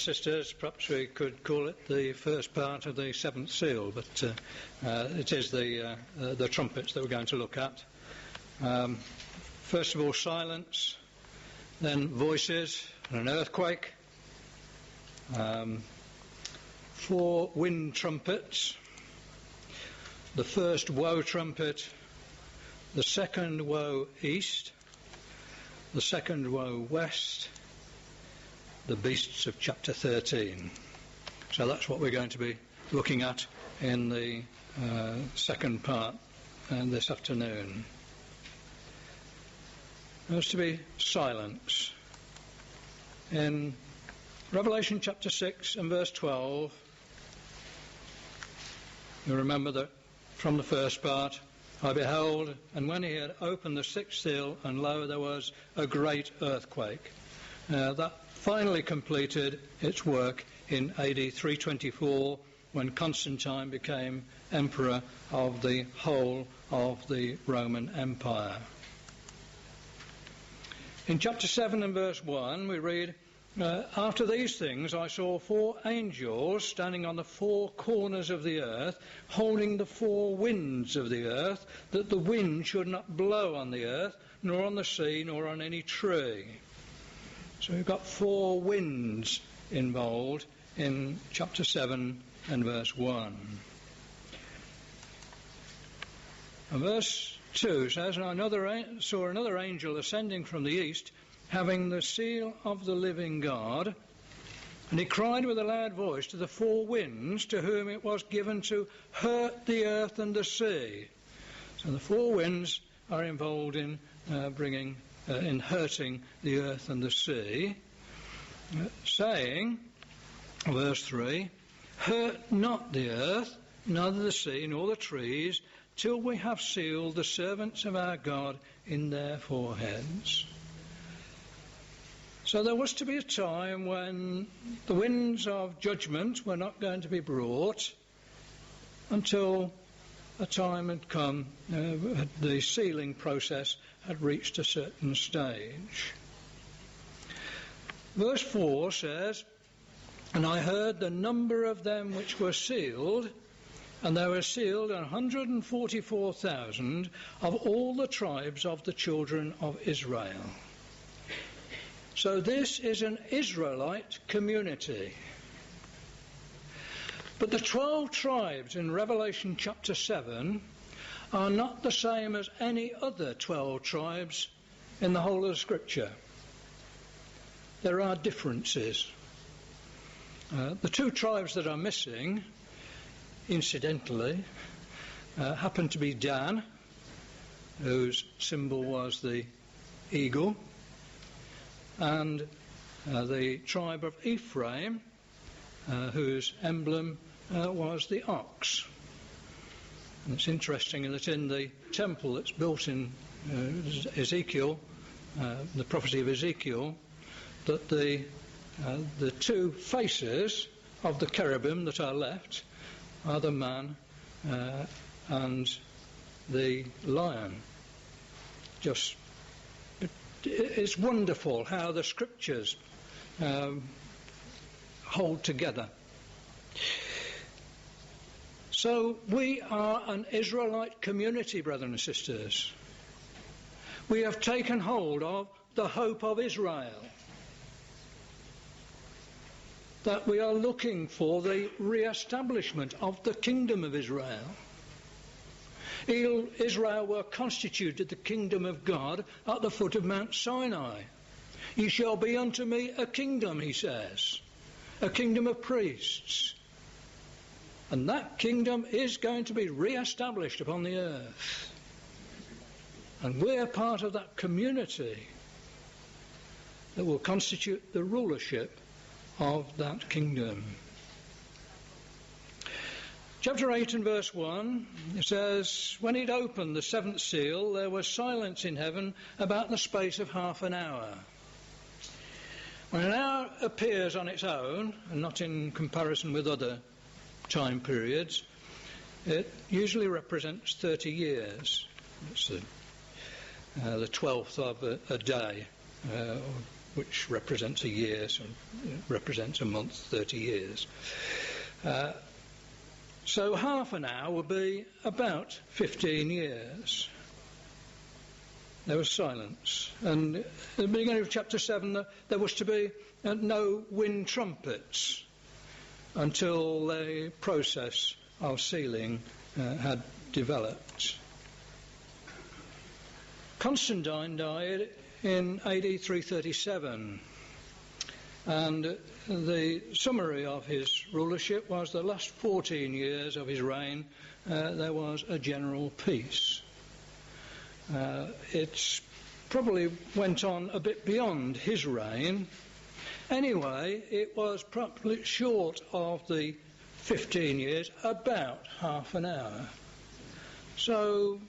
sisters, perhaps we could call it the first part of the seventh seal, but it is the trumpets that we're going to look at. First of all, silence, then voices and an earthquake, 4 wind trumpets, the first woe trumpet, the second woe east, the second woe west, the beasts of chapter 13. So that's what we're going to be looking at in the second part this afternoon. There's to be silence. In Revelation chapter 6 and verse 12, you remember that from the first part, I beheld, and when he had opened the sixth seal, and lo, there was a great earthquake. That finally completed its work in AD 324, when Constantine became emperor of the whole of the Roman Empire. In chapter 7 and verse 1 we read, after these things I saw 4 angels standing on the 4 corners of the earth, holding the 4 winds of the earth, that the wind should not blow on the earth, nor on the sea, nor on any tree. So we've got 4 winds involved in chapter 7 and verse 1. And verse 2 says, and I saw another angel ascending from the east, having the seal of the living God, and he cried with a loud voice to the 4 winds, to whom it was given to hurt the earth and the sea. So the 4 winds are involved in in hurting the earth and the sea, saying, verse 3, hurt not the earth, neither the sea, nor the trees, till we have sealed the servants of our God in their foreheads. So there was to be a time when the winds of judgment were not going to be brought until a time had come, the sealing process had reached a certain stage. Verse 4 says, and I heard the number of them which were sealed, and there were sealed 144,000 of all the tribes of the children of Israel. So this is an Israelite community. But the 12 tribes in Revelation chapter 7 are not the same as any other 12 tribes in the whole of the Scripture. There are differences. The 2 tribes that are missing, incidentally, happen to be Dan, whose symbol was the eagle, and the tribe of Ephraim, whose emblem was the ox. And it's interesting that in the temple that's built in Ezekiel, the prophecy of Ezekiel, that the 2 faces of the cherubim that are left are the man and the lion. It's wonderful how the Scriptures hold together. So we are an Israelite community, brothers and sisters. We have taken hold of the hope of Israel, that we are looking for the re-establishment of the kingdom of Israel. Israel were constituted the kingdom of God at the foot of Mount Sinai. Ye shall be unto me a kingdom, he says, a kingdom of priests. And that kingdom is going to be re-established upon the earth. And we're part of that community that will constitute the rulership of that kingdom. Chapter 8 and verse 1, it says, when he'd opened the 7th seal, there was silence in heaven about the space of half an hour. When an hour appears on its own, and not in comparison with other time periods, it usually represents 30 years. It's the 12th of a day, which represents a year, so represents a month, 30 years. So half an hour would be about 15 years. There was silence. And at the beginning of chapter 7, there was to be no wind trumpets until the process of sealing had developed. Constantine died in AD 337, and the summary of his rulership was the last 14 years of his reign there was a general peace. It probably went on a bit beyond his reign. Anyway, it was probably short of the 15 years, about half an hour. So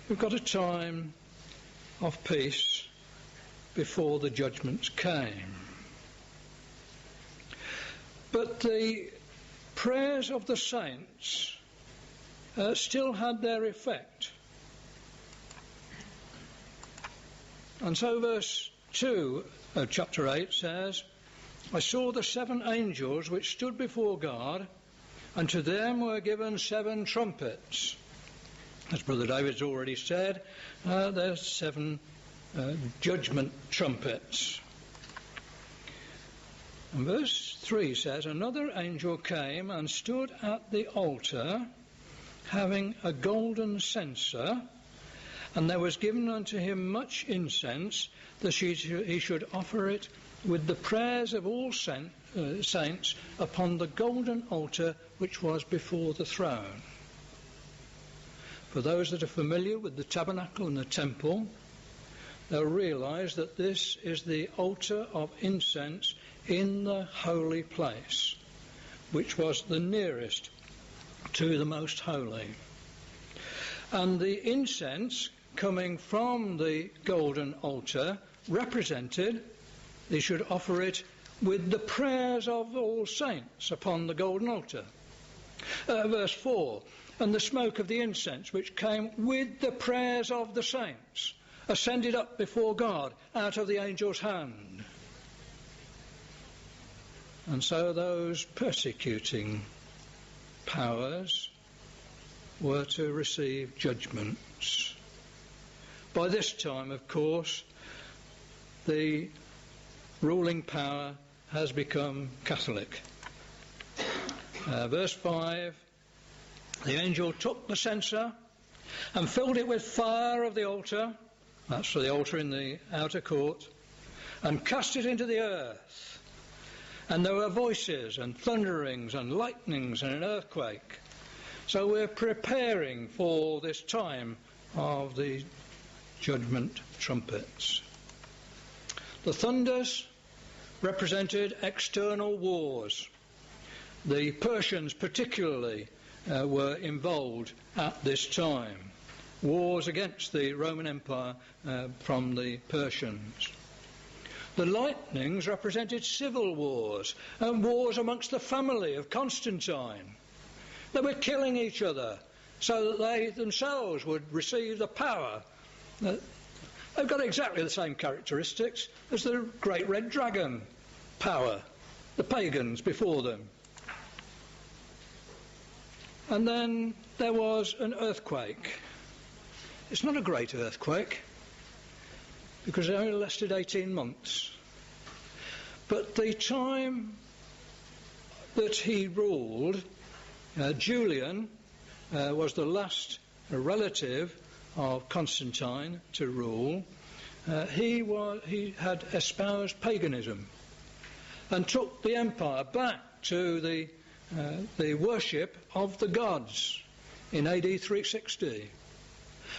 we've got a time of peace before the judgments came. But the prayers of the saints still had their effect. And so verse 2 of chapter 8 says, I saw the 7 angels which stood before God, and to them were given 7 trumpets. As Brother David's already said, there's 7 judgment trumpets. And verse 3 says, another angel came and stood at the altar, having a golden censer, and there was given unto him much incense, that he should offer it with the prayers of all saints upon the golden altar which was before the throne. For those that are familiar with the tabernacle and the temple, they'll realise that this is the altar of incense in the holy place, which was the nearest to the most holy. And the incense coming from the golden altar represented, they should offer it with the prayers of all saints upon the golden altar. Verse 4, and the smoke of the incense which came with the prayers of the saints ascended up before God out of the angel's hand. And so those persecuting powers were to receive judgments. By this time, of course, the ruling power has become Catholic. Verse 5, the angel took the censer and filled it with fire of the altar, that's for the altar in the outer court, and cast it into the earth. And there were voices and thunderings and lightnings and an earthquake. So we're preparing for this time of the judgment trumpets. The thunders represented external wars. The Persians particularly were involved at this time. Wars against the Roman Empire from the Persians. The lightnings represented civil wars and wars amongst the family of Constantine. They were killing each other so that they themselves would receive the power. They've got exactly the same characteristics as the great red dragon power, the pagans before them. And then there was an earthquake. It's not a great earthquake, because it only lasted 18 months. But the time that he ruled, Julian was the last relative of Constantine to rule. He had espoused paganism and took the empire back to the worship of the gods in AD 360.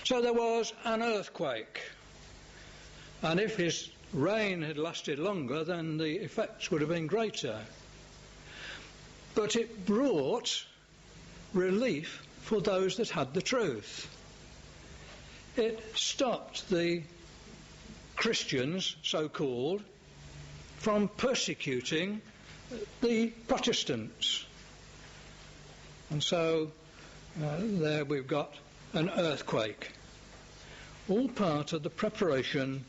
So there was an earthquake. And if his reign had lasted longer, then the effects would have been greater. But it brought relief for those that had the truth. It stopped the Christians, so-called, from persecuting the Protestants. And so there we've got an earthquake. All part of the preparation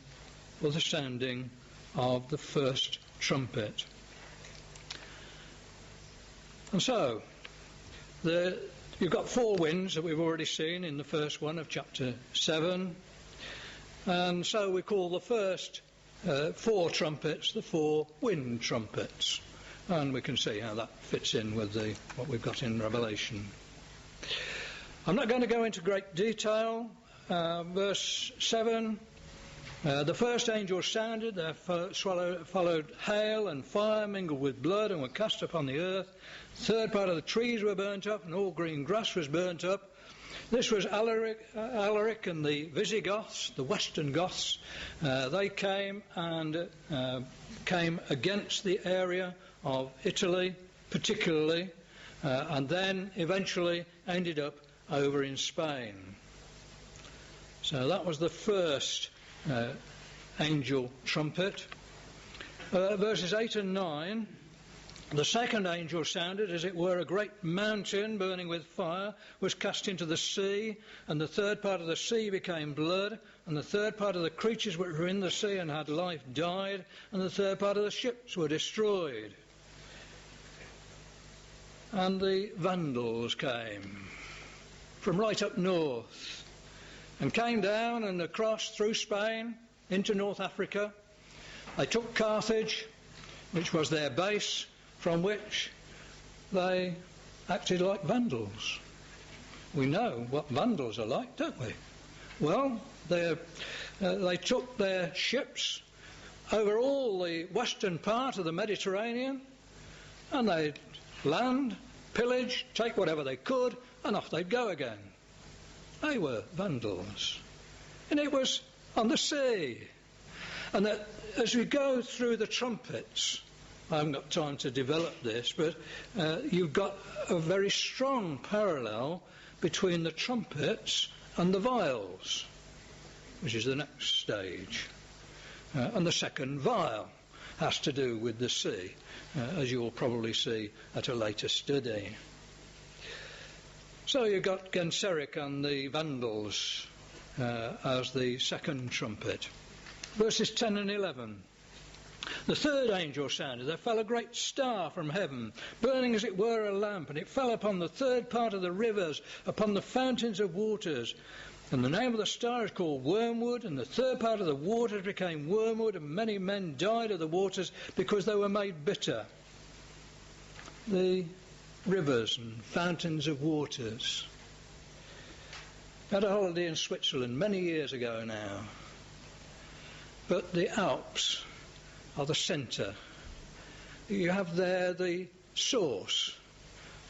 for the sounding of the first trumpet. And so, you've got 4 winds that we've already seen in the first one of chapter 7. And so we call the first 4 trumpets the 4 wind trumpets. And we can see how that fits in with what we've got in Revelation. I'm not going to go into great detail. Verse 7, the first angel sounded, there followed hail and fire mingled with blood and were cast upon the earth. The third part of the trees were burnt up, and all green grass was burnt up. This was Alaric and the Visigoths, the Western Goths. They came against the area of Italy, particularly, and then eventually ended up over in Spain. So that was the first angel trumpet. Verses 8 and 9, the second angel sounded, as it were, a great mountain burning with fire was cast into the sea, and the third part of the sea became blood, and the third part of the creatures which were in the sea and had life died, and the third part of the ships were destroyed. And the Vandals came from right up north and came down and across through Spain into North Africa. They took Carthage, which was their base, from which they acted like Vandals. We know what Vandals are like, don't we? Well, they took their ships over all the western part of the Mediterranean, and they'd land, pillage, take whatever they could, and off they'd go again. They were Vandals. And it was on the sea. And that as we go through the trumpets, I haven't got time to develop this, but you've got a very strong parallel between the trumpets and the vials, which is the next stage. And the second vial has to do with the sea, as you will probably see at a later study. So you've got Genseric and the Vandals as the second trumpet. Verses 10 and 11. The third angel sounded. There fell a great star from heaven, burning as it were a lamp, and it fell upon the third part of the rivers, upon the fountains of waters. And the name of the star is called Wormwood, and the third part of the waters became wormwood, and many men died of the waters because they were made bitter. The rivers and fountains of waters. I had a holiday in Switzerland many years ago now. But the Alps are the centre. You have there the source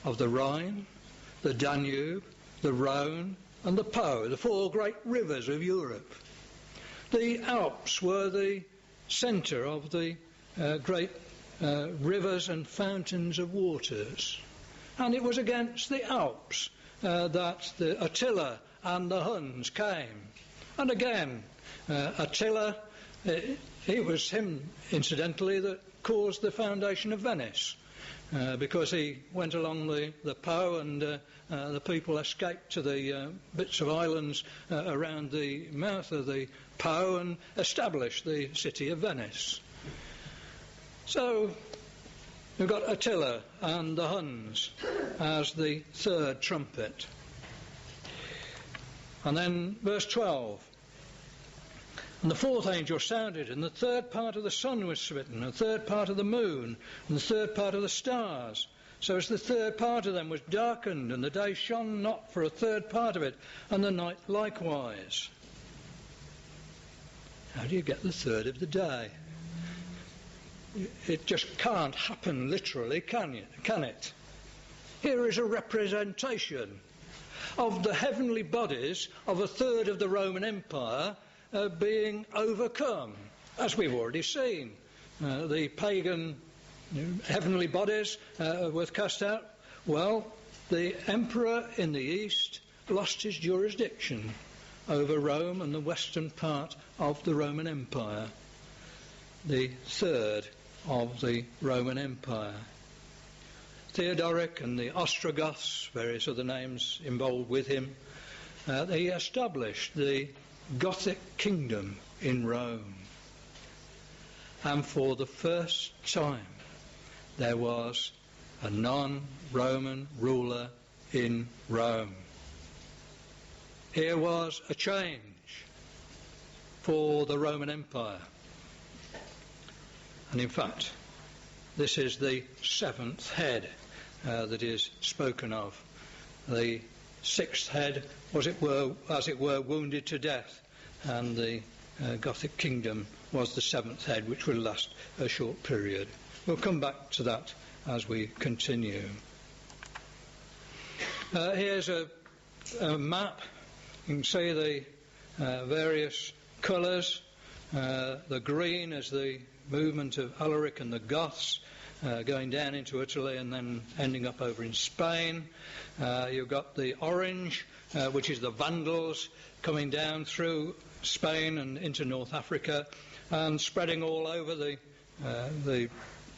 of the Rhine, the Danube, the Rhone and the Po, the 4 great rivers of Europe. The Alps were the centre of the great rivers and fountains of waters. And it was against the Alps that the Attila and the Huns came. And again, Attila, it was him, incidentally, that caused the foundation of Venice, because he went along the Po, and the people escaped to the bits of islands around the mouth of the Po and established the city of Venice. So we've got Attila and the Huns as the third trumpet. And then verse 12. And the fourth angel sounded, and the third part of the sun was smitten, and the third part of the moon, and the third part of the stars. So as the third part of them was darkened, and the day shone not for a third part of it, and the night likewise. How do you get the third of the day? It just can't happen literally, can it? Here is a representation of the heavenly bodies of a third of the Roman Empire being overcome, as we've already seen. The pagan heavenly bodies were cast out. Well, the emperor in the east lost his jurisdiction over Rome and the western part of the Roman Empire, the third of the Roman Empire. Theodoric and the Ostrogoths, various other names involved with him, he established the Gothic kingdom in Rome. and for the first time there was a non-Roman ruler in Rome. Here was a change for the Roman Empire. And in fact, this is the seventh head that is spoken of. The sixth head was, as it were, wounded to death, and the Gothic kingdom was the seventh head, which will last a short period. We'll come back to that as we continue. Here's a map. You can see the various colours. The green is the movement of Alaric and the Goths, going down into Italy and then ending up over in Spain. You've got the orange, which is the Vandals, coming down through Spain and into North Africa and spreading all over the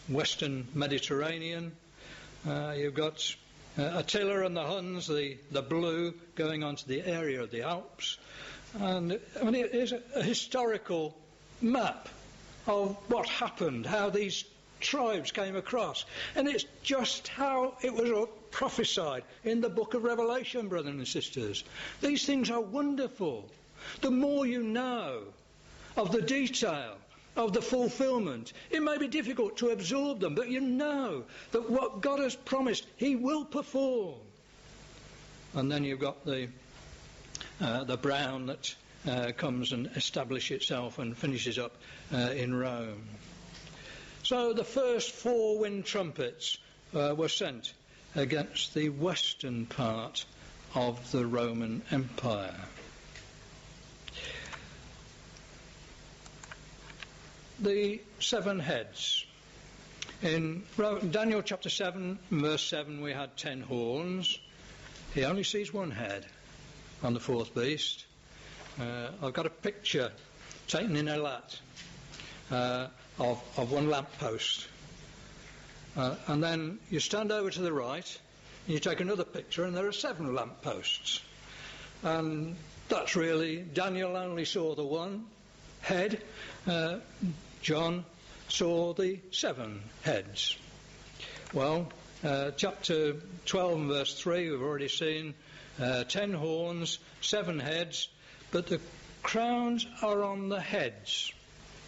western Mediterranean. You've got Attila and the Huns, the blue, going onto the area of the Alps. And I mean, it is a historical map of what happened, how these tribes came across. And it's just how it was prophesied in the book of Revelation, brothers and sisters. These things are wonderful. The more you know of the detail of the fulfillment, it may be difficult to absorb them, but you know that what God has promised, he will perform. And then you've got the brown that comes and establishes itself and finishes up in Rome. So the first 4 wind trumpets were sent against the western part of the Roman Empire. The 7 heads. In Daniel chapter 7, verse 7, we had 10 horns. He only sees 1 head on the 4th beast. I've got a picture taken in Elat of 1 lamppost. And then you stand over to the right, and you take another picture, and there are 7 lampposts. And that's really, Daniel only saw the 1 head. John saw the 7 heads. Well, chapter 12 and verse 3, we've already seen 10 horns, 7 heads, but the crowns are on the heads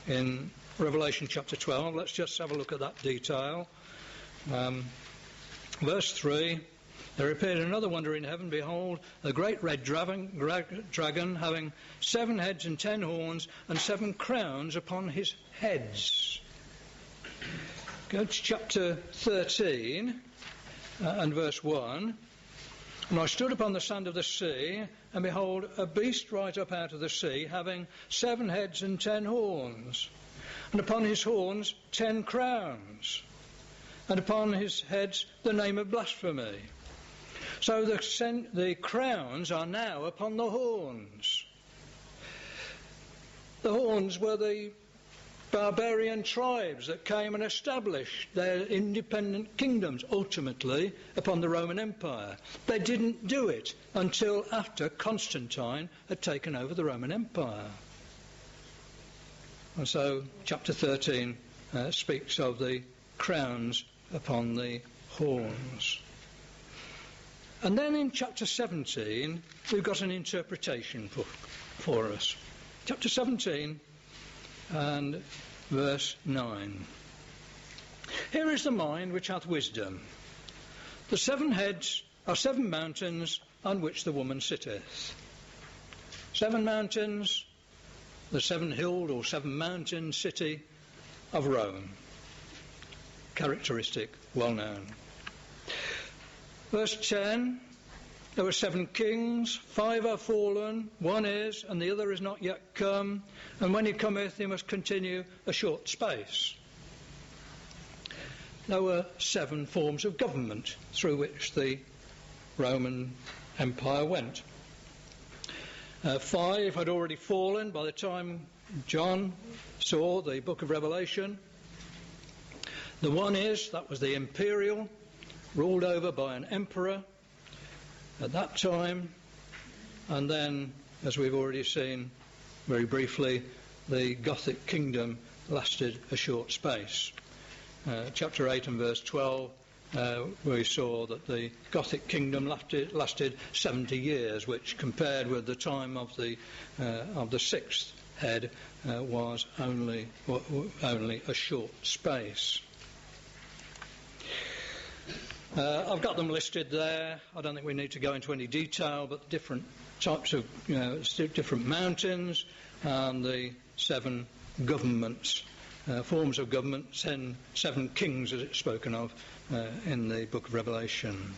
in Revelation chapter 12. Let's just have a look at that detail. Verse 3, there appeared another wonder in heaven. Behold, a great red dragon having 7 heads and 10 horns and 7 crowns upon his heads. Go to chapter 13 and verse 1. And I stood upon the sand of the sea, and behold, a beast right up out of the sea, having 7 heads and 10 horns, and upon his horns 10 crowns, and upon his heads the name of blasphemy. So the crowns are now upon the horns. The horns were the barbarian tribes that came and established their independent kingdoms, ultimately, upon the Roman Empire. They didn't do it until after Constantine had taken over the Roman Empire. And so chapter 13 speaks of the crowns upon the horns. And then in chapter 17, we've got an interpretation for us. Chapter 17 and verse 9. Here is the mind which hath wisdom. The 7 heads are 7 mountains on which the woman sitteth. 7 mountains, the 7-hilled or 7-mountain city of Rome. Characteristic, well known. Verse 10, there were 7 kings, 5 are fallen, 1 is, and the other is not yet come, and when he cometh he must continue a short space. There were 7 forms of government through which the Roman Empire went. 5 had already fallen by the time John saw the book of Revelation. The 1 is, that was the imperial, ruled over by an emperor at that time, and then, as we've already seen very briefly, the Gothic kingdom lasted a short space. Chapter 8 and verse 12, we saw that the Gothic kingdom lasted 70 years, which compared with the time of the sixth head was only a short space. I've got them listed there. I don't think we need to go into any detail, but the different types of, different mountains and the 7 governments, forms of government, 7 kings as it's spoken of in the book of Revelation.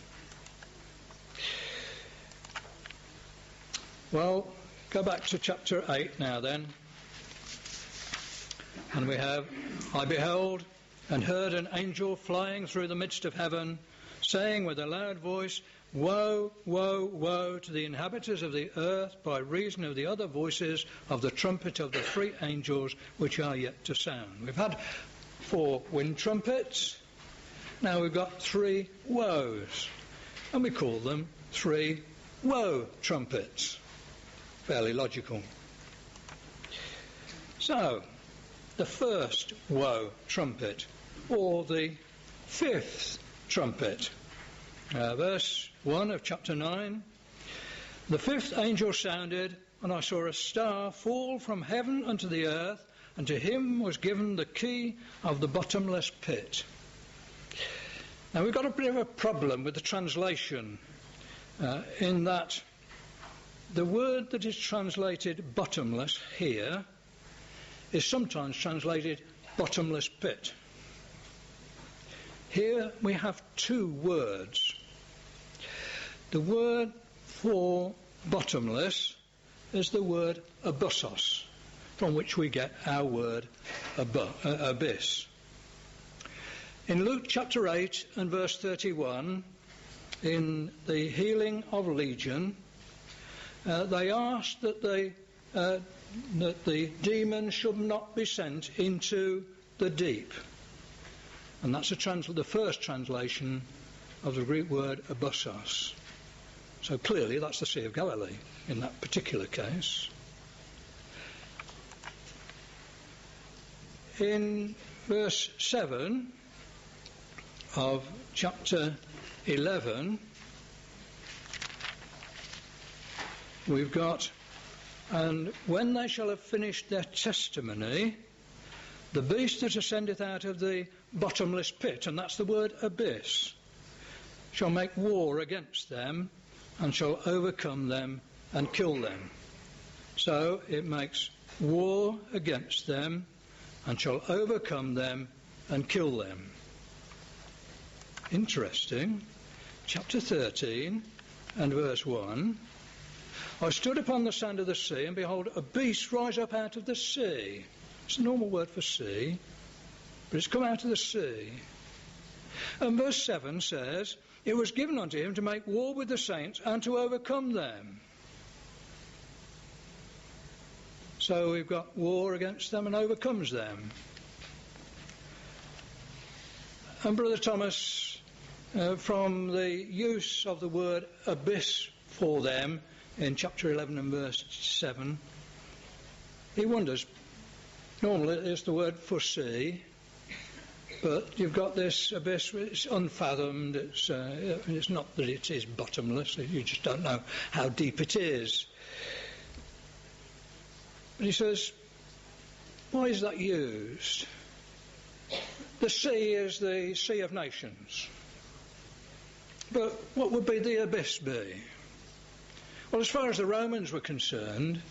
Well, go back to chapter 8 now then. And we have, I beheld and heard an angel flying through the midst of heaven, saying with a loud voice, Woe, woe, woe to the inhabitants of the earth by reason of the other voices of the trumpet of the 3 angels which are yet to sound. We've had 4 wind trumpets. Now we've got 3 woes. And we call them 3 woe trumpets. Fairly logical. So, the first woe trumpet, or the 5th trumpet. Verse 1 of chapter 9. The 5th angel sounded, and I saw a star fall from heaven unto the earth, and to him was given the key of the bottomless pit. Now we've got a bit of a problem with the translation, in that the word that is translated bottomless here is sometimes translated bottomless pit. Here we have 2 words. The word for bottomless is the word abyssos, from which we get our word abyss. In Luke chapter 8 and verse 31, in the healing of Legion, they asked that the demon should not be sent into the deep. And that's the first translation of the Greek word abyssos. So clearly that's the Sea of Galilee in that particular case. In verse 7 of chapter 11, we've got, and when they shall have finished their testimony, the beast that ascendeth out of the bottomless pit, and that's the word abyss, shall make war against them, and shall overcome them and kill them. So it makes war against them, and shall overcome them and kill them. Interesting. Chapter 13 and verse 1. I stood upon the sand of the sea, and behold, a beast rise up out of the sea. It's a normal word for sea, but it's come out of the sea. And verse 7 says, it was given unto him to make war with the saints and to overcome them. So we've got war against them and overcomes them. And Brother Thomas, from the use of the word abyss for them in chapter 11 and verse 7, he wonders, normally it's the word for sea, but you've got this abyss, it's unfathomed, it's not that it is bottomless, you just don't know how deep it is. But he says, why is that used? The sea is the sea of nations. But what would the abyss be? Well, as far as the Romans were concerned,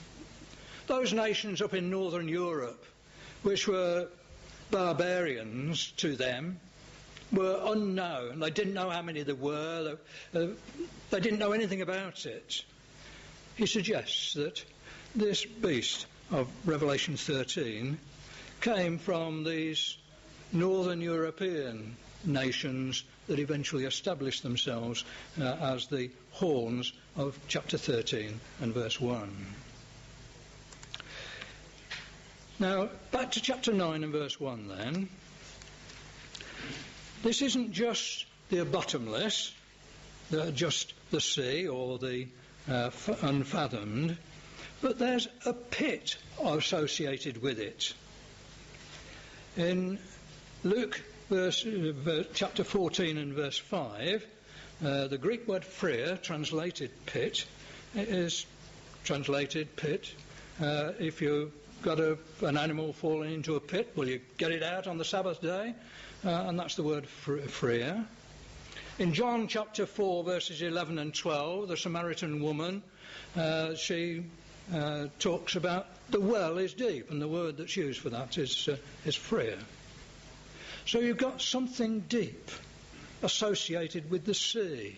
those nations up in northern Europe, which were barbarians to them, were unknown. They didn't know how many there were. They didn't know anything about it. He suggests that this beast of Revelation 13 came from these northern European nations that eventually established themselves as the horns of chapter 13 and verse 1. Now, back to chapter 9 and verse 1 then. This isn't just the bottomless, just the sea or the unfathomed, but there's a pit associated with it. In Luke chapter 14 and verse 5, the Greek word phria, translated pit, is translated pit. If you've got an animal falling into a pit, will you get it out on the Sabbath day? And that's the word phria. In John chapter 4 verses 11 and 12, the Samaritan woman, she talks about the well is deep, and the word that's used for that is phria. So you've got something deep associated with the sea.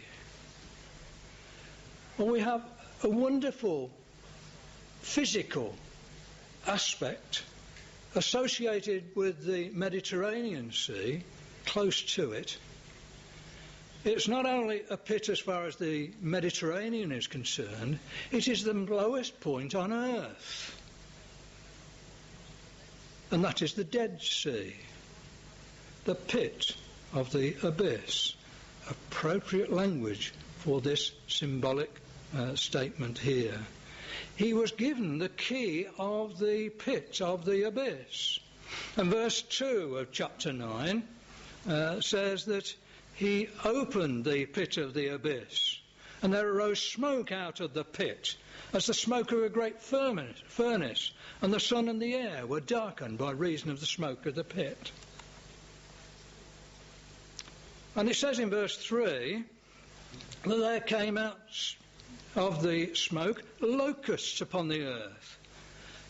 Well, we have a wonderful physical aspect associated with the Mediterranean Sea, close to it. It's not only a pit as far as the Mediterranean is concerned, it is the lowest point on earth. And that is the Dead Sea, the pit of the abyss. Appropriate language for this symbolic statement here. He was given the key of the pit of the abyss. And verse 2 of chapter 9 says that he opened the pit of the abyss, and there arose smoke out of the pit, as the smoke of a great furnace, and the sun and the air were darkened by reason of the smoke of the pit. And it says in verse 3 that there came out of the smoke locusts upon the earth,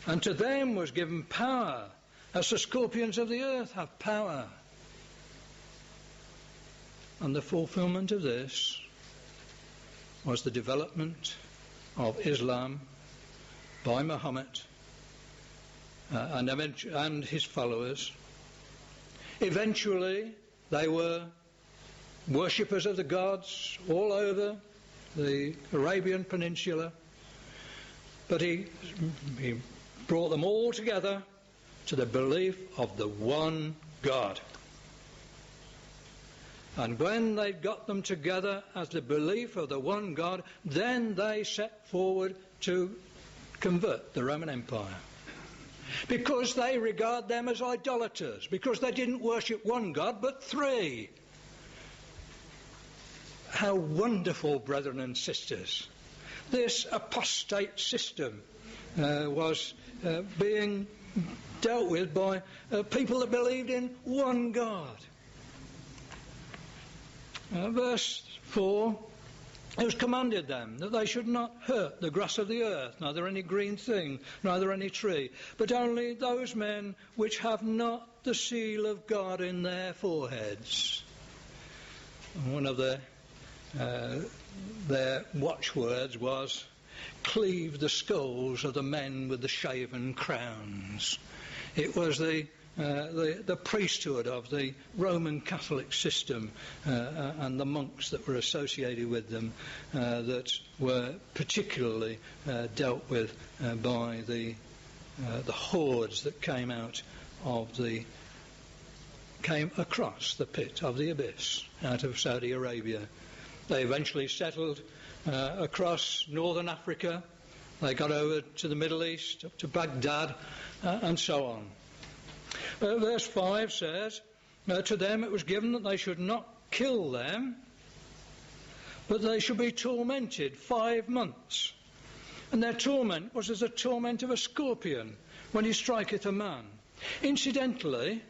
and to them was given power, as the scorpions of the earth have power. And the fulfillment of this was the development of Islam by Muhammad and his followers. Eventually, they were worshippers of the gods all over the Arabian Peninsula, but he brought them all together to the belief of the one God. And when they got them together as the belief of the one God, then they set forward to convert the Roman Empire. Because they regard them as idolaters, because they didn't worship one God but three. How wonderful, brethren and sisters. This apostate system was being dealt with by people that believed in one God. Verse 4, it was commanded them that they should not hurt the grass of the earth, neither any green thing, neither any tree, but only those men which have not the seal of God in their foreheads. And one of their watchwords was, cleave the skulls of the men with the shaven crowns. It was the priesthood of the Roman Catholic system and the monks that were associated with them that were particularly dealt with by the hordes that came across the pit of the abyss out of Saudi Arabia. They eventually settled across northern Africa. They got over to the Middle East, up to Baghdad, and so on. Verse 5 says, to them it was given that they should not kill them, but they should be tormented 5 months. And their torment was as the torment of a scorpion when he striketh a man. Incidentally,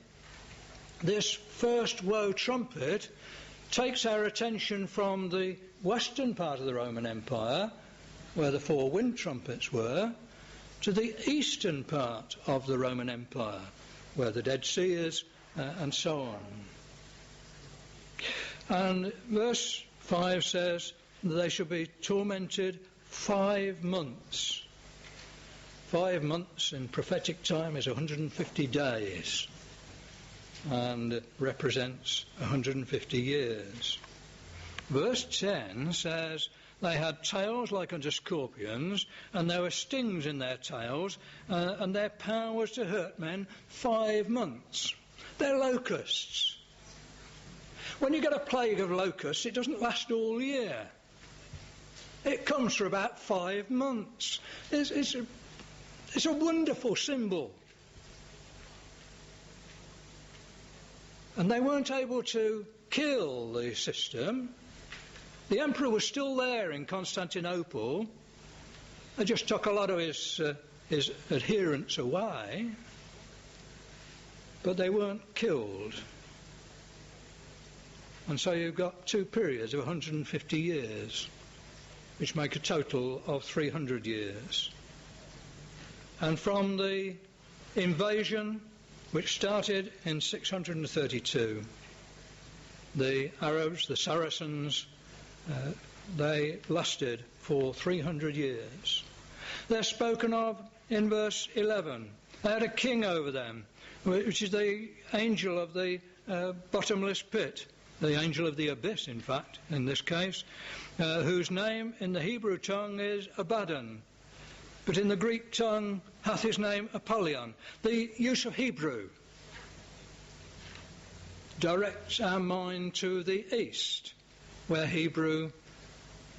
this first woe trumpet takes our attention from the western part of the Roman Empire, where the 4 wind trumpets were, to the eastern part of the Roman Empire, where the Dead Sea is, and so on. And verse 5 says that they shall be tormented 5 months. 5 months in prophetic time is 150 days, and represents 150 years. Verse 10 says, they had tails like unto scorpions, and there were stings in their tails, and their power was to hurt men 5 months. They're locusts. When you get a plague of locusts, it doesn't last all year. It comes for about 5 months. It's a wonderful symbol. And they weren't able to kill the system. The emperor was still there in Constantinople. They just took a lot of his adherents away, but they weren't killed. And so you've got two periods of 150 years, which make a total of 300 years. And from the invasion, which started in 632, the Arabs, the Saracens, they lasted for 300 years. They're spoken of in verse 11. They had a king over them, which is the angel of the bottomless pit, the angel of the abyss, in fact, in this case, whose name in the Hebrew tongue is Abaddon, but in the Greek tongue hath his name Apollyon. The use of Hebrew directs our mind to the east, where Hebrew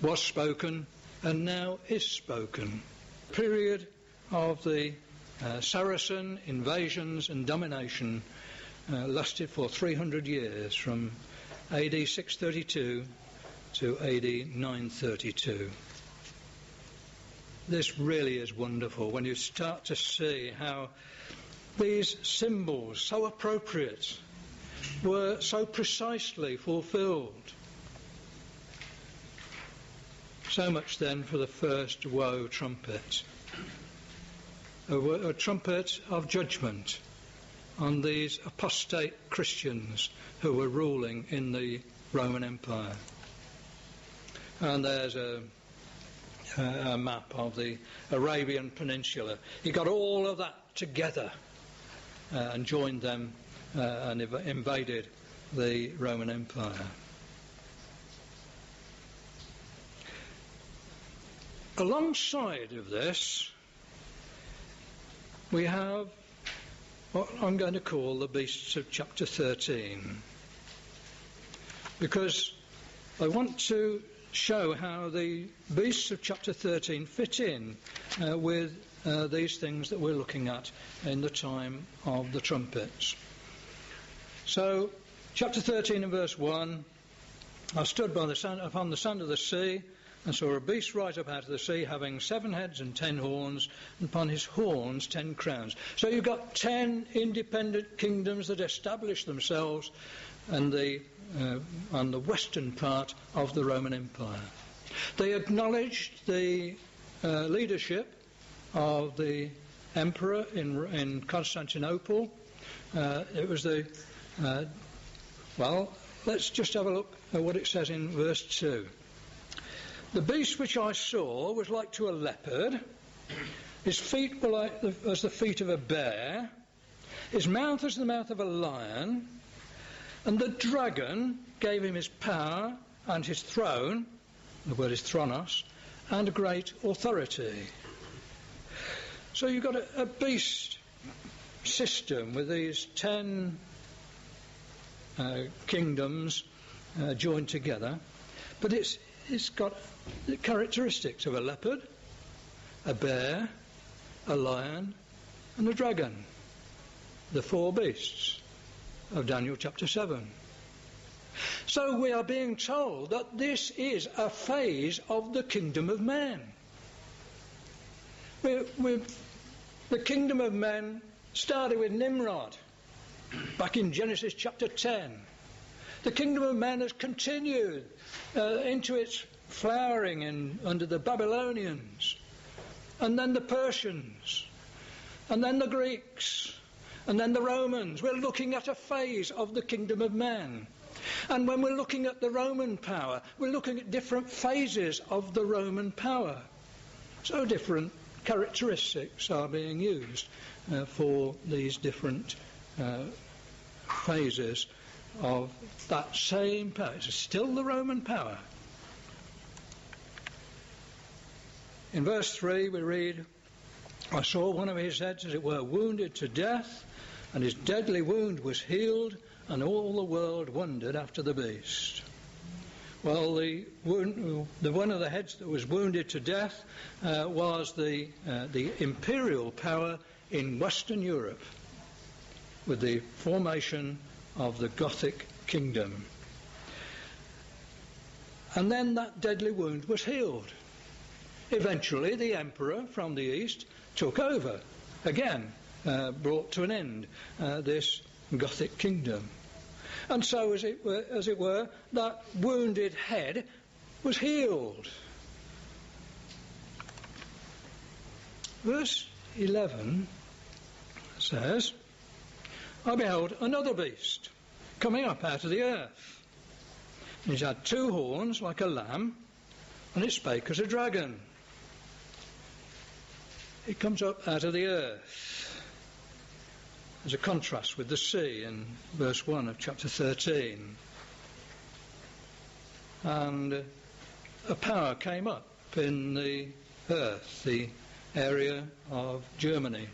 was spoken and now is spoken. The period of the Saracen invasions and domination lasted for 300 years, from AD 632 to AD 932. This really is wonderful when you start to see how these symbols, so appropriate, were so precisely fulfilled. So much then for the first woe trumpet. A trumpet of judgment on these apostate Christians who were ruling in the Roman Empire. And there's a map of the Arabian Peninsula. He got all of that together and joined them and invaded the Roman Empire. Alongside of this, we have what I'm going to call the beasts of chapter 13, because I want to show how the beasts of chapter 13 fit in with these things that we're looking at in the time of the trumpets. So, chapter 13 and verse 1, I stood by upon the sand of the sea, and saw a beast rise up out of the sea, having 7 heads and 10 horns, and upon his horns 10 crowns. So you've got 10 independent kingdoms that establish themselves on the western part of the Roman Empire. They acknowledged the leadership of the emperor in Constantinople. It was let's just have a look at what it says in verse 2. The beast which I saw was like to a leopard. His feet were like as the feet of a bear. His mouth as the mouth of a lion. And the dragon gave him his power and his throne, the word is thronos, and great authority. So you've got a beast system with these 10 kingdoms joined together, but it's got the characteristics of a leopard, a bear, a lion, and a dragon, the 4 beasts of Daniel chapter 7. So we are being told that this is a phase of the kingdom of man. The kingdom of man started with Nimrod back in Genesis chapter 10. The kingdom of man has continued into its flowering under the Babylonians, and then the Persians, and then the Greeks, and then the Romans. We're looking at a phase of the kingdom of man. And when we're looking at the Roman power, we're looking at different phases of the Roman power. So different characteristics are being used for these different phases of that same power. It's still the Roman power. In verse 3 we read, I saw one of his heads as it were wounded to death, and his deadly wound was healed, and all the world wondered after the beast. Well, the one of the heads that was wounded to death was the imperial power in Western Europe, with the formation of the Gothic kingdom. And then that deadly wound was healed. Eventually the emperor from the east took over, again brought to an end this Gothic kingdom. And so, as it were, that wounded head was healed. Verse 11 says, I beheld another beast coming up out of the earth. And it had 2 horns like a lamb, and it spake as a dragon. It comes up out of the earth. There's a contrast with the sea in verse 1 of chapter 13. And a power came up in the earth, the area of Germany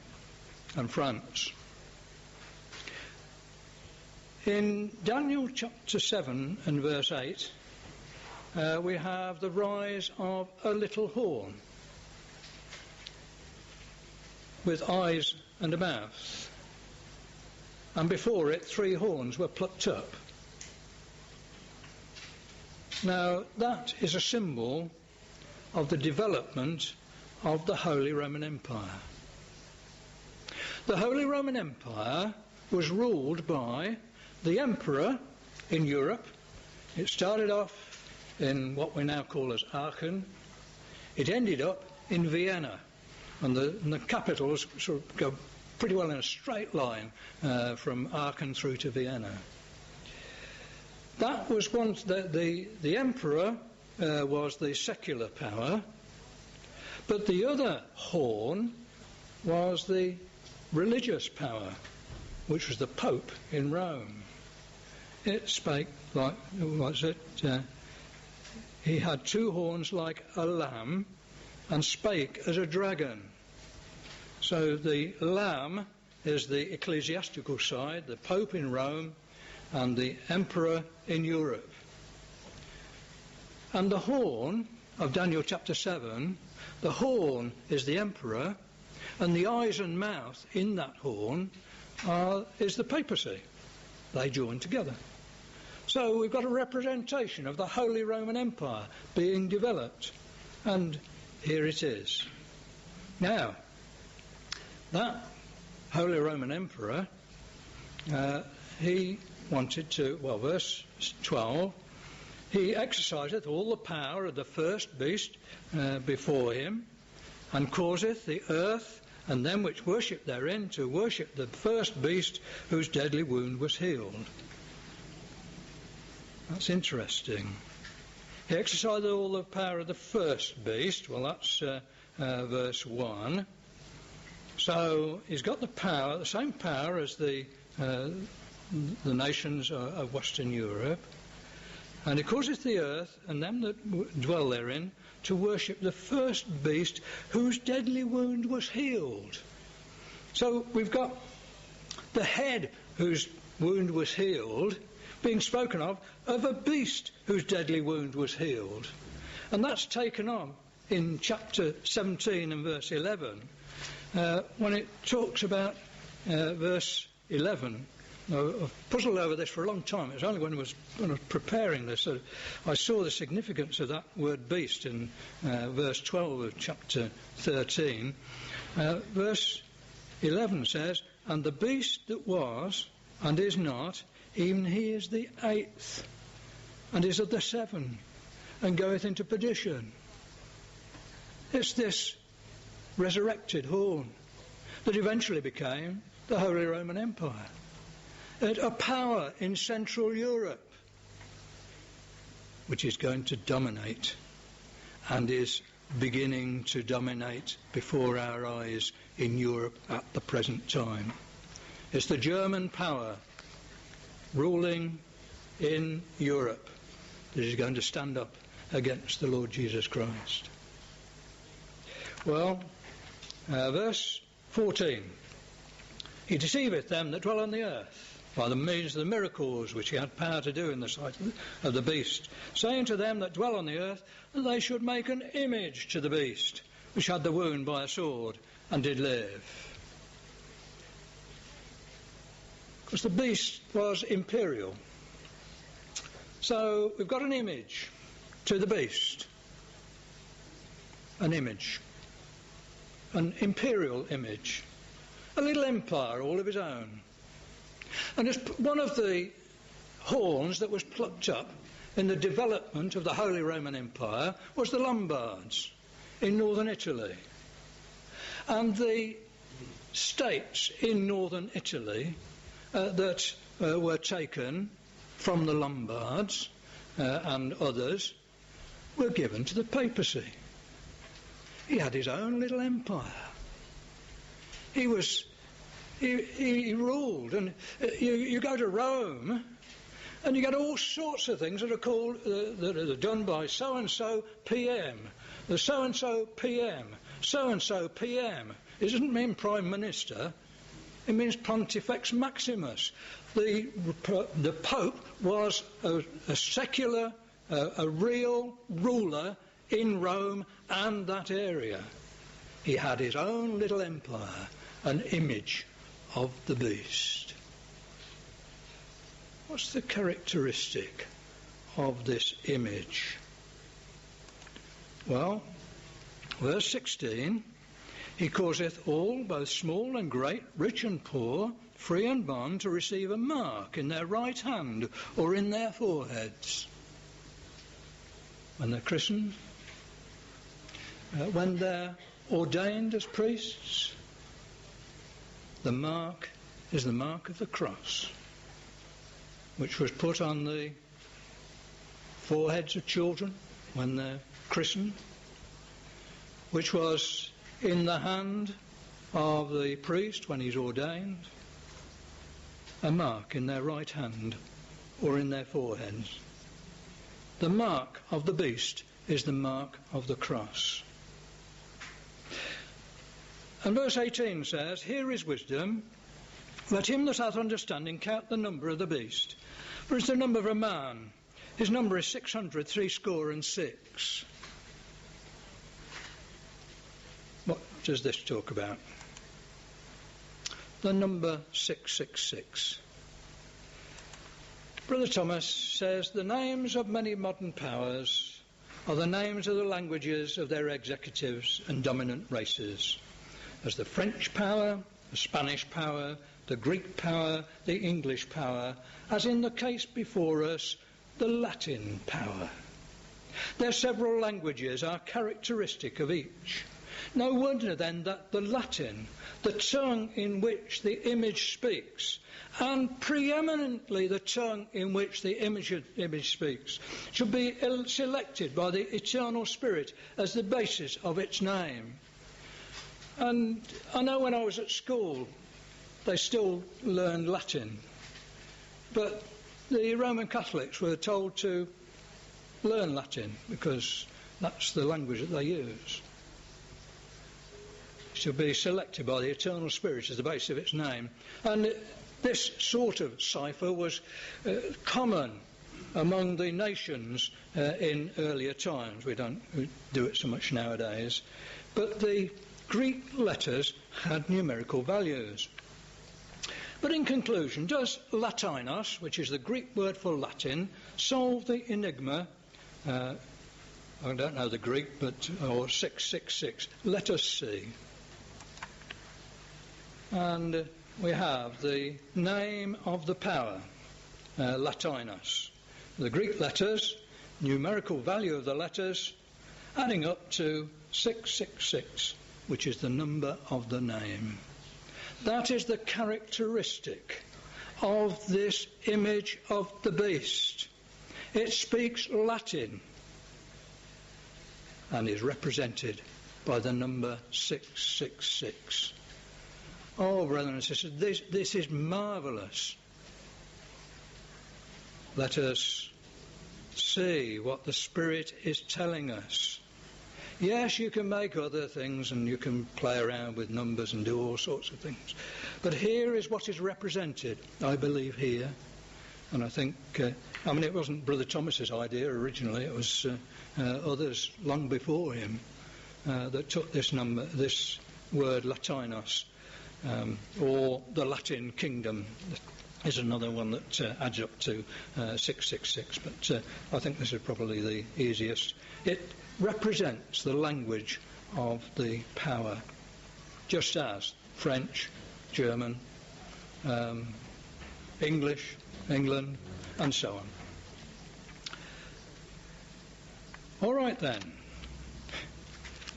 and France. In Daniel chapter 7 and verse 8, we have the rise of a little horn with eyes and a mouth, and before it 3 horns were plucked up. Now that is a symbol of the development of the Holy Roman Empire. The Holy Roman Empire was ruled by the emperor in Europe. It started off in what we now call as Aachen. It ended up in Vienna, and the capitals sort of go pretty well in a straight line from Aachen through to Vienna. That was once the emperor was the secular power, but the other horn was the religious power, which was the Pope in Rome. It spake like, was it? He had 2 horns like a lamb, and spake as a dragon. So the lamb is the ecclesiastical side, the Pope in Rome, and the emperor in Europe. And the horn of Daniel chapter 7, the horn is the emperor, and the eyes and mouth in that horn is the papacy. They join together. So we've got a representation of the Holy Roman Empire being developed, and here it is. Now, that Holy Roman Emperor, he wanted to, well, verse 12, he exerciseth all the power of the first beast before him, and causeth the earth and them which worship therein to worship the first beast whose deadly wound was healed. That's interesting. He exercised all the power of the first beast. Well, that's verse 1. So he's got the power, the same power as the nations of Western Europe. And he causeth the earth and them that dwell therein to worship the first beast whose deadly wound was healed. So we've got the head whose wound was healed being spoken of a beast whose deadly wound was healed. And that's taken on in chapter 17 and verse 11 when it talks about verse 11. I've puzzled over this for a long time. It was only when I was preparing this that I saw the significance of that word beast in verse 12 of chapter 13. Verse 11 says, and the beast that was and is not, even he is the 8th, and is of the 7, and goeth into perdition. It's this resurrected horn that eventually became the Holy Roman Empire. A power in Central Europe which is going to dominate and is beginning to dominate before our eyes in Europe at the present time. It's the German power ruling in Europe that is going to stand up against the Lord Jesus Christ. Well, verse 14. He deceiveth them that dwell on the earth by the means of the miracles which he had power to do in the sight of the beast, saying to them that dwell on the earth that they should make an image to the beast, which had the wound by a sword, and did live. because the beast was imperial. So we've got an image to the beast, an image, an imperial image, a little empire all of his own. And as one of the horns that was plucked up in the development of the Holy Roman Empire was the Lombards in northern Italy. And the states in northern Italy that were taken from the Lombards and others were given to the papacy. He had his own little empire. He ruled, and you go to Rome and you get all sorts of things that are called that are done by so and so PM, the so and so PM, so and so PM. It doesn't mean Prime Minister. It means Pontifex Maximus. The Pope was a secular, a real ruler in Rome and that area. He had his own little empire, an image of the beast. What's the characteristic of this image? Well, verse 16, he causeth all, both small and great, rich and poor, free and bond, to receive a mark in their right hand or in their foreheads. When they're christened, when they're ordained as priests, the mark is the mark of the cross, which was put on the foreheads of children when they're christened, which was in the hand of the priest when he's ordained, a mark in their right hand or in their foreheads. The mark of the beast is the mark of the cross. And verse 18 says, here is wisdom, let him that hath understanding count the number of the beast, for it's the number of a man. His number is 666. What does this talk about? The number 666. Brother Thomas says the names of many modern powers are the names of the languages of their executives and dominant races, as the French power, the Spanish power, the Greek power, the English power, as in the case before us, the Latin power. Their several languages are characteristic of each. No wonder then that the Latin, the tongue in which the image speaks, and preeminently the tongue in which the image speaks, should be selected by the Eternal Spirit as the basis of its name. And I know when I was at school, they still learned Latin, but the Roman Catholics were told to learn Latin because that's the language that they use. It should be selected by the Eternal Spirit as the basis of its name. And this sort of cipher was common among the nations in earlier times. We don't do it so much nowadays. But the Greek letters had numerical values. But in conclusion, does Latinos, which is the Greek word for Latin, solve the enigma? I don't know the Greek, or 666. Let us see. And we have the name of the power, Latinos. The Greek letters, numerical value of the letters, adding up to 666, which is the number of the name. That is the characteristic of this image of the beast. It speaks Latin and is represented by the number 666. Oh, brothers and sisters, this is marvellous. Let us see what the Spirit is telling us. Yes, you can make other things and you can play around with numbers and do all sorts of things. But here is what is represented, I believe, here. And I think, it wasn't Brother Thomas's idea originally. It was others long before him that took this word Latinos, or the Latin kingdom, is another one that adds up to 666, but I think this is probably the easiest. It represents the language of the power, just as French, German, English, England, and so on. All right then,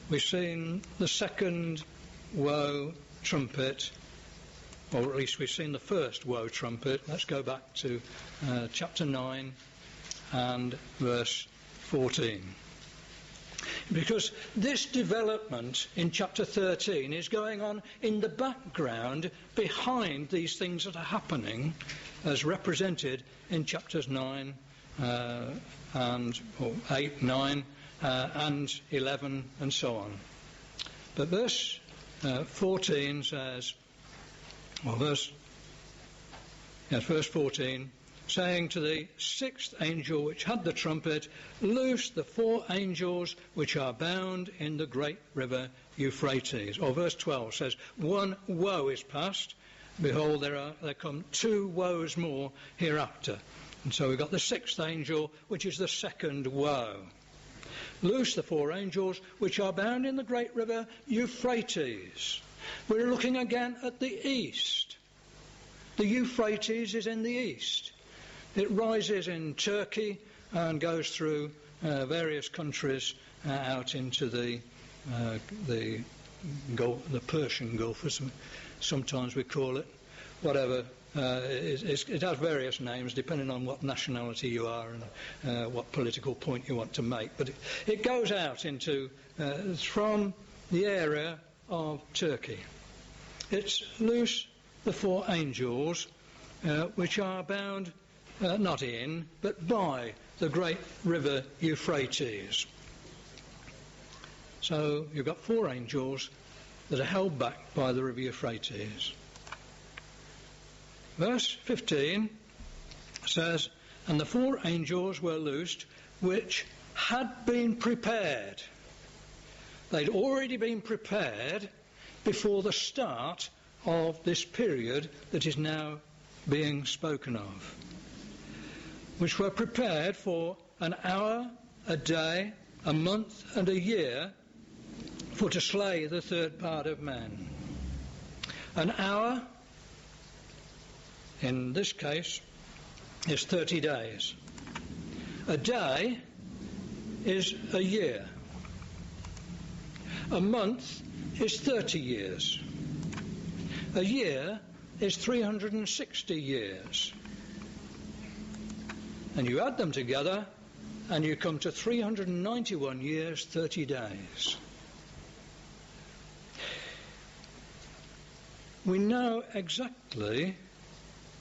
we've seen the second woe trumpet, or at least we've seen the first woe trumpet. Let's go back to chapter 9 and verse 14. Because this development in chapter 13 is going on in the background behind these things that are happening as represented in chapters 9 or 8, 9 and 11 and so on. But verse 14 says, verse 14, saying to the sixth angel which had the trumpet, loose the 4 angels which are bound in the great river Euphrates. Or verse 12 says, 1 woe is past, behold there come 2 woes more hereafter. And so we've got the 6th angel, which is the second woe. Loose the 4 angels which are bound in the great river Euphrates. We're looking again at the east. The Euphrates is in the east. It rises in Turkey and goes through various countries out into the Gulf, the Persian Gulf, as sometimes we call it. Whatever, it has various names depending on what nationality you are and what political point you want to make. But it goes out into from the area of Turkey. It's loose the 4 angels which are bound not in, but by the great river Euphrates. So you've got 4 angels that are held back by the river Euphrates. Verse 15 says, and the 4 angels were loosed which had been prepared. They'd already been prepared before the start of this period that is now being spoken of, which were prepared for an hour, a day, a month, and a year, for to slay the 3rd part of men. An hour, in this case, is 30 days. A day is a year. A month is 30 years. A year is 360 years. And you add them together and you come to 391 years, 30 days. We know exactly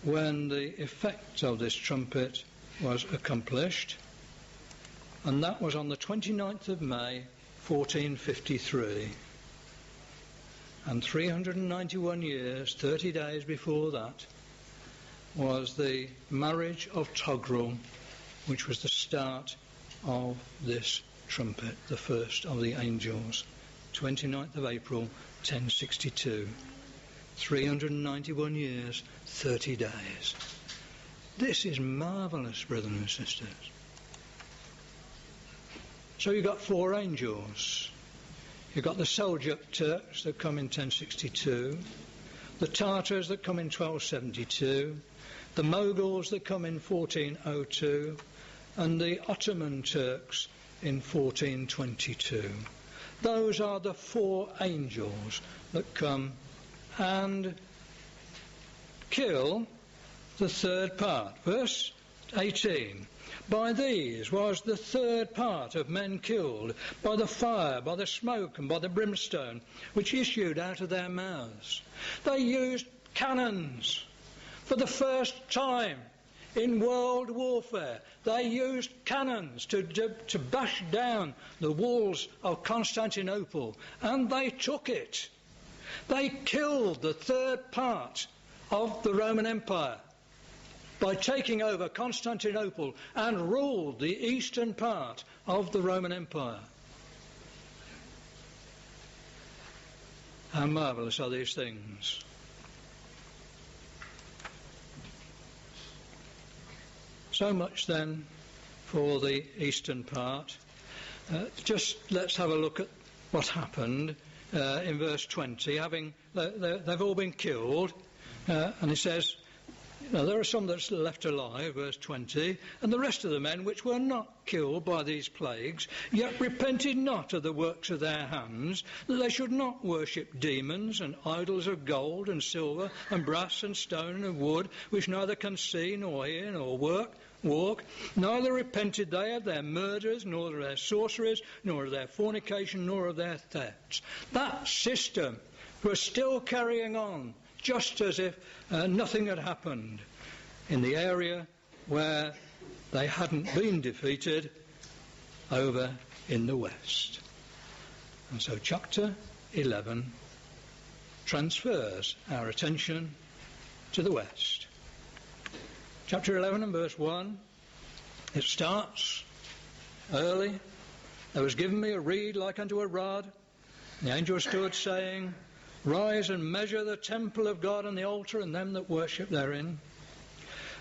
when the effect of this trumpet was accomplished, and that was on the 29th of May 1453. And 391 years, 30 days before that, was the marriage of Togrul, which was the start of this trumpet, the first of the angels. 29th of April 1062. 391 years, 30 days. This is marvellous, brothers and sisters. So you've got 4 angels. You've got the Seljuk Turks that come in 1062, the Tartars that come in 1272, the Moguls that come in 1402, and the Ottoman Turks in 1422. Those are the 4 angels that come and kill the 3rd part. Verse 18. By these was the 3rd part of men killed, by the fire, by the smoke, and by the brimstone, which issued out of their mouths. They used cannons for the first time in world warfare. They used cannons to bash down the walls of Constantinople, and they took it. They killed the 3rd part of the Roman Empire by taking over Constantinople and ruled the eastern part of the Roman Empire. How marvellous are these things. So much then for the eastern part. Just let's have a look at what happened in verse 20. They've all been killed, and it says, there are some that's left alive, verse 20, and the rest of the men which were not killed by these plagues, yet repented not of the works of their hands, that they should not worship demons and idols of gold and silver and brass and stone and wood, which neither can see nor hear nor walk, neither repented they of their murders, nor of their sorceries, nor of their fornication, nor of their thefts. That system was still carrying on, just as if nothing had happened in the area where they hadn't been defeated over in the west. And so chapter 11 transfers our attention to the west. Chapter 11 and verse 1, it starts early. There was given me a reed like unto a rod. The angel stood, saying, Rise and measure the temple of God and the altar and them that worship therein.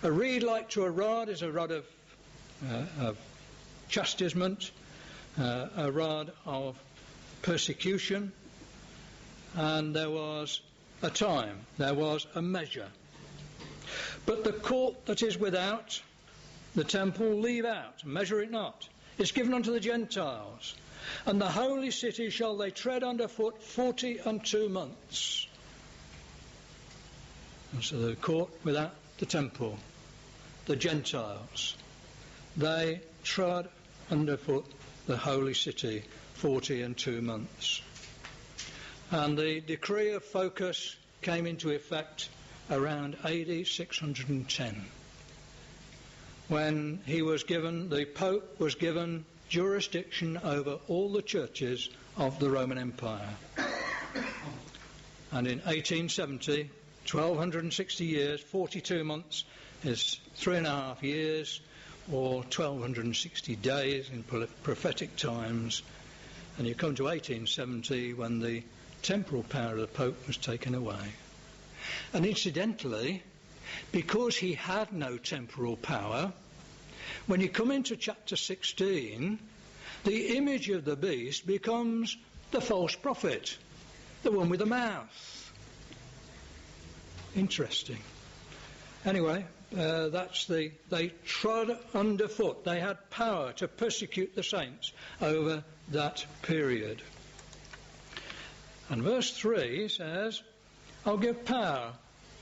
A reed like to a rod is a rod of chastisement, a rod of persecution, and there was a time, there was a measure. But the court that is without the temple leave out, measure it not. It's given unto the Gentiles. And the holy city shall they tread under foot 42 months. And so the court without the temple, the Gentiles, they trod underfoot the holy city 42 months. And the decree of focus came into effect around AD 610, when the Pope was given jurisdiction over all the churches of the Roman Empire. And in 1870, 1260 years, 42 months is 3.5 years, or 1260 days in prophetic times. And you come to 1870 when the temporal power of the Pope was taken away. And incidentally, because he had no temporal power, when you come into chapter 16, the image of the beast becomes the false prophet, the one with the mouth. Interesting. Anyway, they trod underfoot. They had power to persecute the saints over that period. And verse 3 says, I'll give power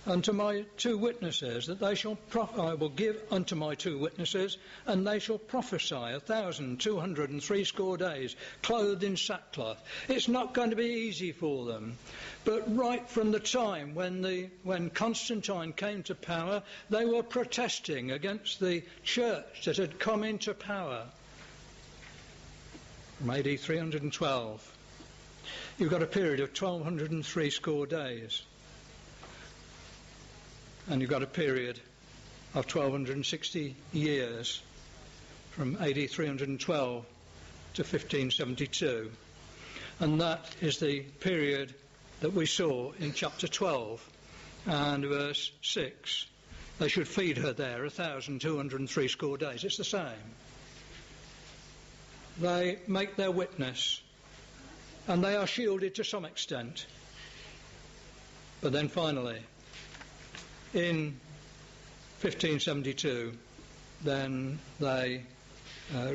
unto my 2 witnesses, that they shall I will give unto my 2 witnesses, and they shall prophesy 1,260 days, clothed in sackcloth. It's not going to be easy for them. But right from the time when Constantine came to power, they were protesting against the church that had come into power. From AD 312, you've got a period of 1,260 days. And you've got a period of 1,260 years, from AD 312 to 1572. And that is the period that we saw in chapter 12 and verse 6. They should feed her there 1,260 days. It's the same. They make their witness, and they are shielded to some extent. But then finally, in 1572, then they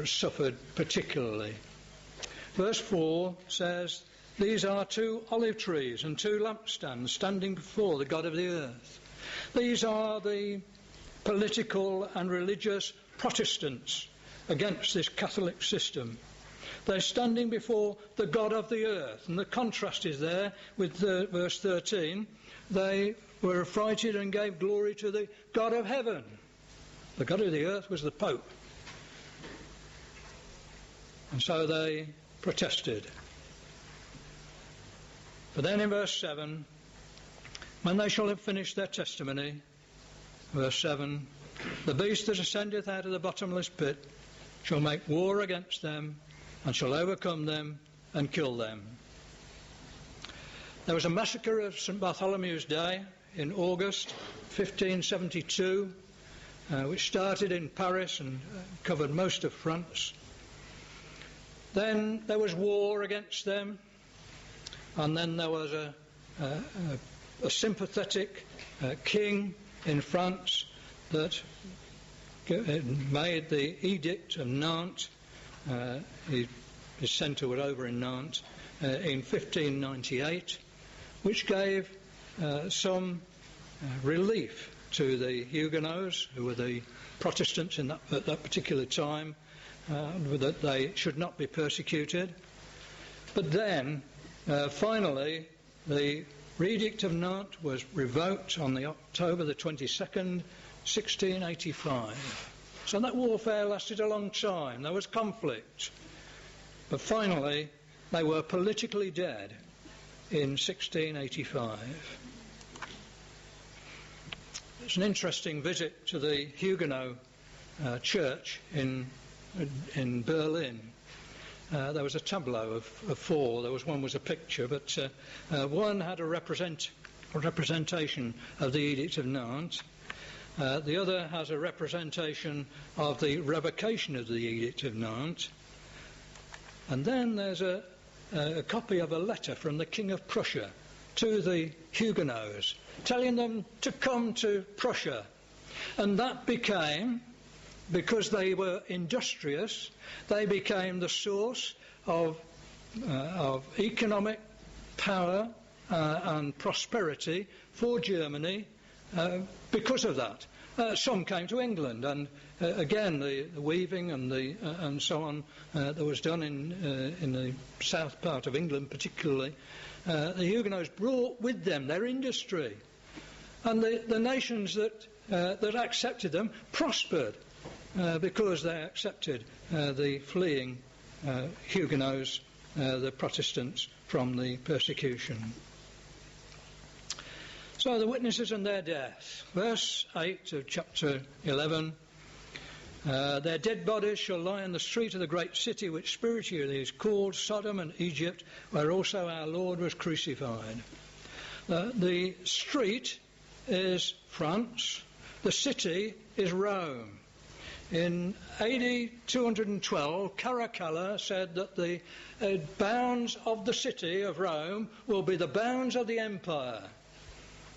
suffered particularly. Verse 4 says, These are 2 olive trees and 2 lampstands standing before the God of the earth. These are the political and religious Protestants against this Catholic system. They're standing before the God of the earth, and the contrast is there with verse 13. They were affrighted and gave glory to the God of heaven. The God of the earth was the Pope. And so they protested. But then in verse 7, when they shall have finished their testimony, verse 7, the beast that ascendeth out of the bottomless pit shall make war against them, and shall overcome them and kill them. There was a massacre of St. Bartholomew's Day in August 1572, which started in Paris and covered most of France. Then there was war against them, and then there was a sympathetic king in France that made the Edict of Nantes. His centre was over in Nantes in 1598, which gave some relief to the Huguenots, who were the Protestants at that particular time, that they should not be persecuted. But then, finally, the Edict of Nantes was revoked on the October the 22nd, 1685. So that warfare lasted a long time. There was conflict. But finally, they were politically dead in 1685. It's an interesting visit to the Huguenot church in Berlin. There was a tableau of four. One was a picture, but one had a representation of the Edict of Nantes. The other has a representation of the revocation of the Edict of Nantes. And then there's a copy of a letter from the King of Prussia to the Huguenots, telling them to come to Prussia. And that became, because they were industrious, they became the source of economic power and prosperity for Germany because of that. Some came to England, and again the weaving and so on that was done in the south part of England particularly. The Huguenots brought with them their industry, and the nations that accepted them prospered because they accepted the fleeing Huguenots, the Protestants, from the persecution. So the witnesses and their death. Verse 8 of chapter 11. Their dead bodies shall lie in the street of the great city, which spiritually is called Sodom and Egypt, where also our Lord was crucified. The street is France. The city is Rome. In AD 212, Caracalla said that the bounds of the city of Rome will be the bounds of the empire.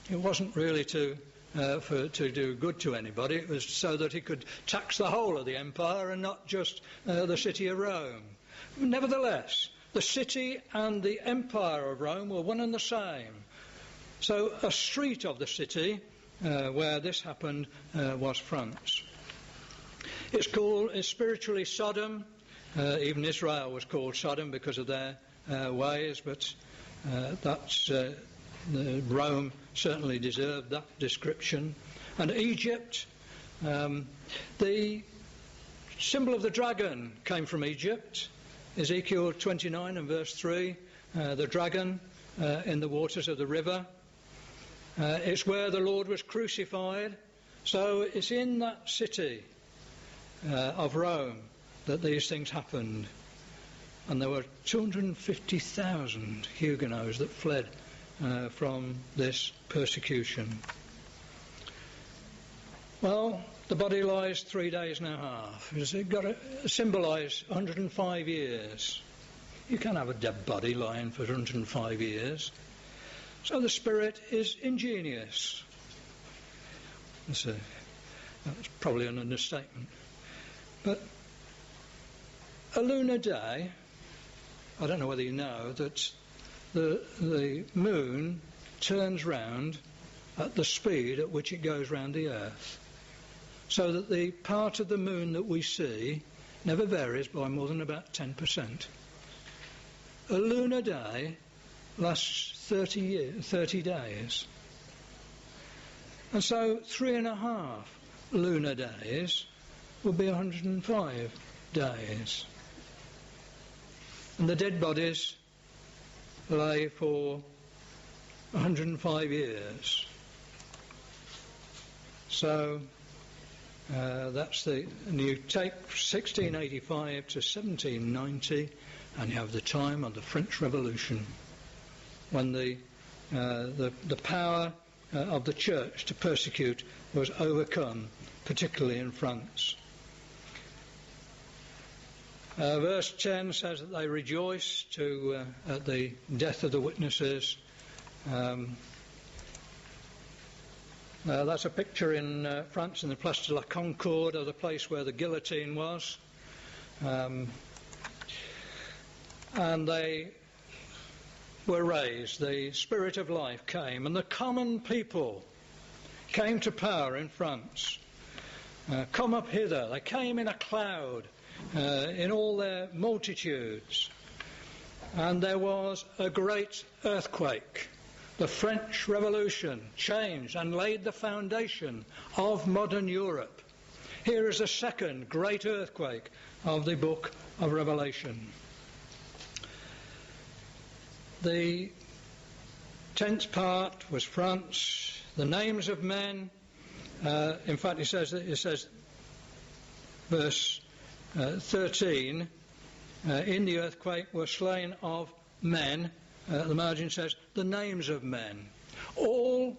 It wasn't really to do good to anybody. It was so that he could tax the whole of the empire and not just the city of Rome. Nevertheless, the city and the empire of Rome were one and the same. So a street of the city where this happened was France. It's spiritually Sodom. Even Israel was called Sodom because of their ways, but that's Rome certainly deserved that description. And Egypt, the symbol of the dragon came from Egypt. Ezekiel 29 and verse 3, the dragon in the waters of the river. It's where the Lord was crucified. So it's in that city of Rome that these things happened. And there were 250,000 Huguenots that fled from this persecution. Well, the body lies 3 days and a half. It's got to symbolise 105 years. You can't have a dead body lying for 105 years. So the spirit is ingenious. That's probably an understatement. But a lunar day, I don't know whether you know, that the moon turns round at the speed at which it goes round the earth, so that the part of the moon that we see never varies by more than about 10%. A lunar day lasts 30 days. And so 3.5 lunar days would be 105 days. And the dead bodies lay for 105 years. So that's and you take 1685 to 1790, and you have the time of the French Revolution, when the power of the church to persecute was overcome particularly in France. Verse 10 says that they rejoiced at the death of the witnesses. That's a picture in France in the Place de la Concorde, of the place where the guillotine was. And they were raised. The spirit of life came, and the common people came to power in France. Come up hither. They came in a cloud, in all their multitudes. And there was a great earthquake. The French Revolution changed and laid the foundation of modern Europe. Here is a second great earthquake of the book of Revelation. The 10th part was France. The names of men. In fact, it says, verse 13, in the earthquake were slain of men. The margin says, the names of men. All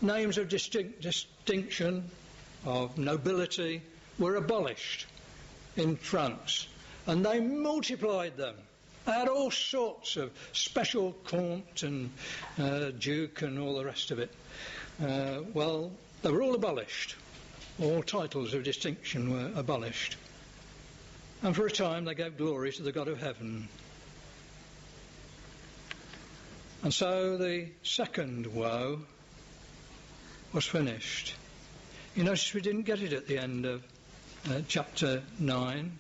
names of distinction, of nobility, were abolished in France. And they multiplied them. They had all sorts of special comte and duke and all the rest of it. Well, they were all abolished. All titles of distinction were abolished. And for a time they gave glory to the God of heaven. And so the second woe was finished. You notice we didn't get it at the end of chapter 9,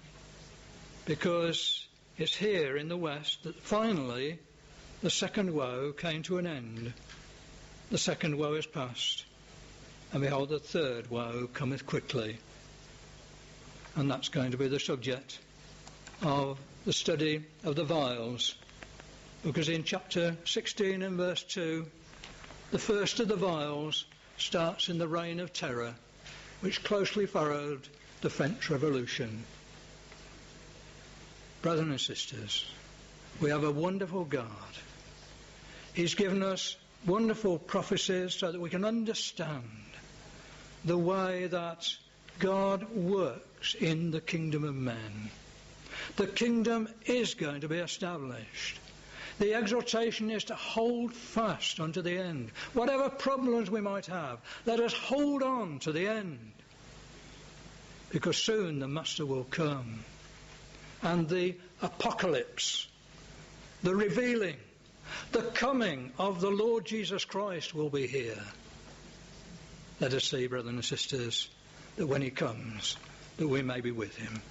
because it's here in the West that finally the second woe came to an end. The second woe is past, and behold, the third woe cometh quickly. And that's going to be the subject of the study of the vials, because in chapter 16 and verse 2, the first of the vials starts in the reign of terror, which closely followed the French Revolution. Brothers and sisters, we have a wonderful God. He's given us wonderful prophecies so that we can understand the way that God works in the kingdom of men. The kingdom is going to be established. The exhortation is to hold fast unto the end. Whatever problems we might have, let us hold on to the end. Because soon the Master will come. And the apocalypse, the revealing, the coming of the Lord Jesus Christ will be here. Let us see, brothers and sisters, that when he comes, that we may be with him.